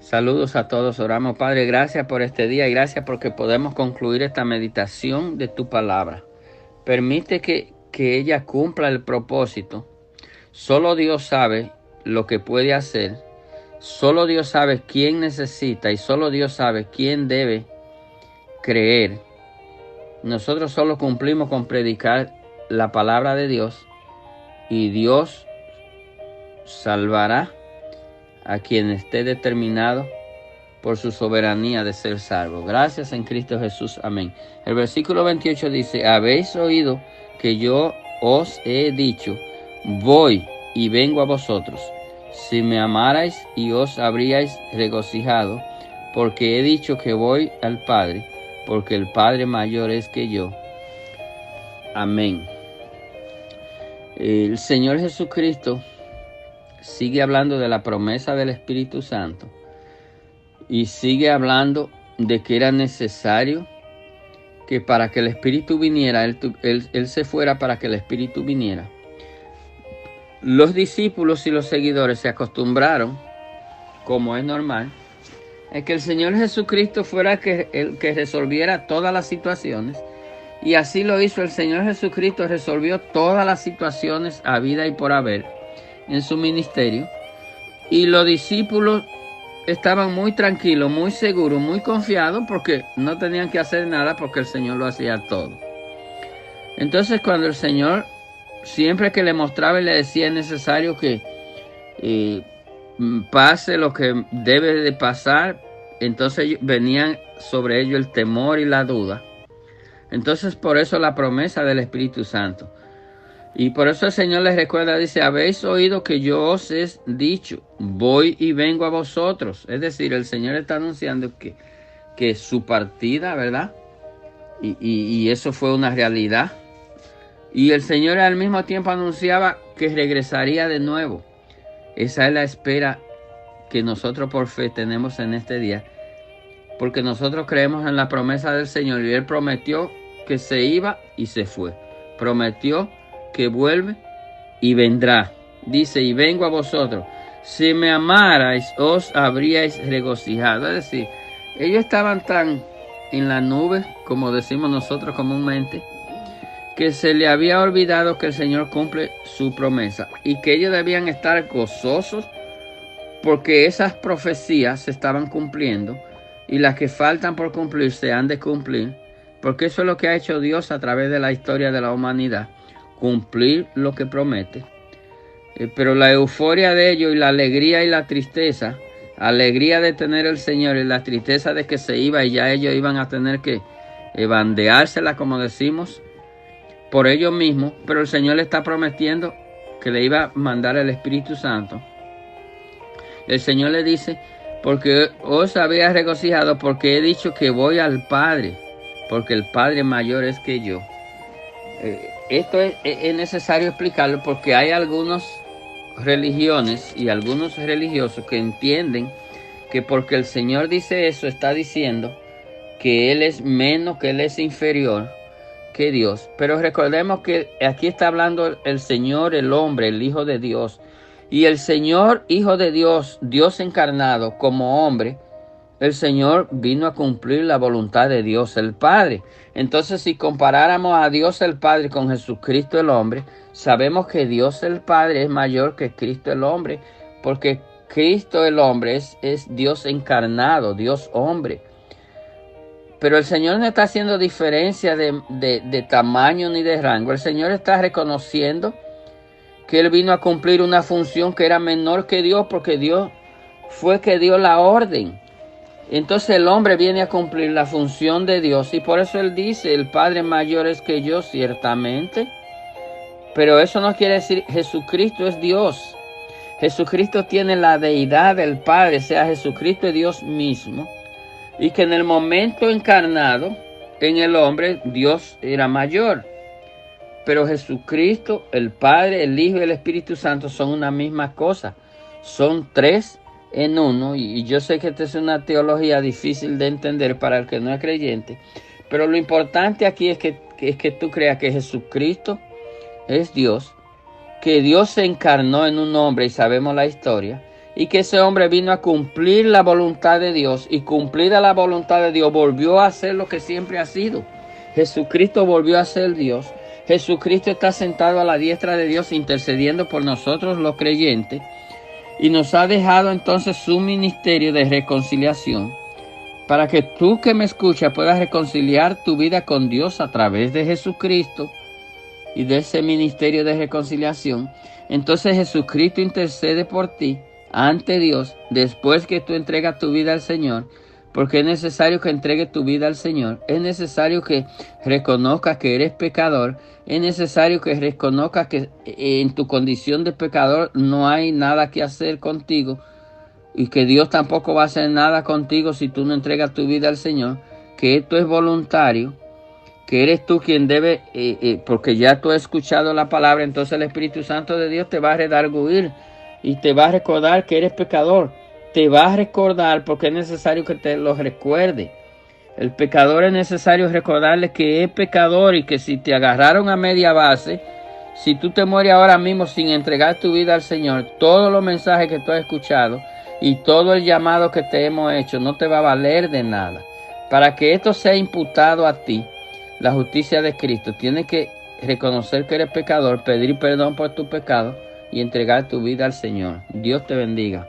Saludos a todos, oramos. Padre, gracias por este día y gracias porque podemos concluir esta meditación de tu palabra. Permite que ella cumpla el propósito. Solo Dios sabe lo que puede hacer. Solo Dios sabe quién necesita y solo Dios sabe quién debe creer. Nosotros solo cumplimos con predicar la palabra de Dios y Dios salvará a quien esté determinado por su soberanía de ser salvo. Gracias en Cristo Jesús. Amén. El versículo 28 dice: habéis oído que yo os he dicho, voy y vengo a vosotros. Si me amarais y os habríais regocijado, porque he dicho que voy al Padre, porque el Padre mayor es que yo. Amén. El Señor Jesucristo sigue hablando de la promesa del Espíritu Santo y sigue hablando de que era necesario que para que el Espíritu viniera, él se fuera para que el Espíritu viniera. Los discípulos y los seguidores se acostumbraron, como es normal, a que el Señor Jesucristo fuera el que resolviera todas las situaciones, y así lo hizo. El Señor Jesucristo resolvió todas las situaciones a vida y por haber en su ministerio, y los discípulos estaban muy tranquilos, muy seguros, muy confiados, porque no tenían que hacer nada porque el Señor lo hacía todo. Entonces, cuando el Señor, siempre que le mostraba y le decía, es necesario que pase lo que debe de pasar, entonces venían sobre ellos el temor y la duda. Entonces, por eso la promesa del Espíritu Santo. Y por eso el Señor les recuerda, dice, habéis oído que yo os he dicho, voy y vengo a vosotros. Es decir, el Señor está anunciando que su partida, ¿verdad? Y eso fue una realidad. Y el Señor al mismo tiempo anunciaba que regresaría de nuevo. Esa es la espera que nosotros por fe tenemos en este día, porque nosotros creemos en la promesa del Señor, y Él prometió que se iba y se fue. Prometió que vuelve y vendrá. Dice, y vengo a vosotros. Si me amarais, os habríais regocijado. Es decir, ellos estaban tan en la nube, como decimos nosotros comúnmente, que se le había olvidado que el Señor cumple su promesa y que ellos debían estar gozosos porque esas profecías se estaban cumpliendo, y las que faltan por cumplir se han de cumplir, porque eso es lo que ha hecho Dios a través de la historia de la humanidad, cumplir lo que promete. Pero la euforia de ellos y la alegría y la tristeza, alegría de tener el Señor y la tristeza de que se iba y ya ellos iban a tener que bandeársela, como decimos, por ellos mismos. Pero el Señor le está prometiendo que le iba a mandar el Espíritu Santo. El Señor le dice, porque os había regocijado, porque he dicho que voy al Padre, porque el Padre mayor es que yo. Esto es necesario explicarlo porque hay algunas religiones y algunos religiosos que entienden que porque el Señor dice eso, está diciendo que Él es menos, que Él es inferior que Dios. Pero recordemos que aquí está hablando el Señor, el hombre, el Hijo de Dios. Y el Señor, Hijo de Dios, Dios encarnado como hombre, el Señor vino a cumplir la voluntad de Dios el Padre. Entonces, si comparáramos a Dios el Padre con Jesucristo el hombre, sabemos que Dios el Padre es mayor que Cristo el hombre, porque Cristo el hombre es Dios encarnado, Dios hombre. Pero el Señor no está haciendo diferencia de tamaño ni de rango. El Señor está reconociendo que Él vino a cumplir una función que era menor que Dios, porque Dios fue que dio la orden. Entonces el hombre viene a cumplir la función de Dios, y por eso Él dice, el Padre mayor es que yo, ciertamente. Pero eso no quiere decir Jesucristo es Dios. Jesucristo tiene la deidad del Padre, o sea, Jesucristo es Dios mismo. Y que en el momento encarnado en el hombre, Dios era mayor. Pero Jesucristo, el Padre, el Hijo y el Espíritu Santo son una misma cosa. Son tres en uno. Y yo sé que esta es una teología difícil de entender para el que no es creyente. Pero lo importante aquí es que tú creas que Jesucristo es Dios, que Dios se encarnó en un hombre, y sabemos la historia, y que ese hombre vino a cumplir la voluntad de Dios, y cumplida la voluntad de Dios volvió a ser lo que siempre ha sido. Jesucristo volvió a ser Dios. Jesucristo está sentado a la diestra de Dios intercediendo por nosotros los creyentes, y nos ha dejado entonces su ministerio de reconciliación, para que tú que me escuchas puedas reconciliar tu vida con Dios a través de Jesucristo y de ese ministerio de reconciliación. Entonces Jesucristo intercede por ti ante Dios después que tú entregas tu vida al Señor, porque es necesario que entregues tu vida al Señor, es necesario que reconozcas que eres pecador, es necesario que reconozcas que en tu condición de pecador no hay nada que hacer contigo, y que Dios tampoco va a hacer nada contigo si tú no entregas tu vida al Señor, que esto es voluntario, que eres tú quien debe, porque ya tú has escuchado la palabra, entonces el Espíritu Santo de Dios te va a redarguir y te va a recordar que eres pecador. Te va a recordar porque es necesario que te lo recuerde. El pecador es necesario recordarle que es pecador y que si te agarraron a media base, si tú te mueres ahora mismo sin entregar tu vida al Señor, todos los mensajes que tú has escuchado y todo el llamado que te hemos hecho no te va a valer de nada. Para que esto sea imputado a ti, la justicia de Cristo, tienes que reconocer que eres pecador, pedir perdón por tu pecado y entregar tu vida al Señor. Dios te bendiga.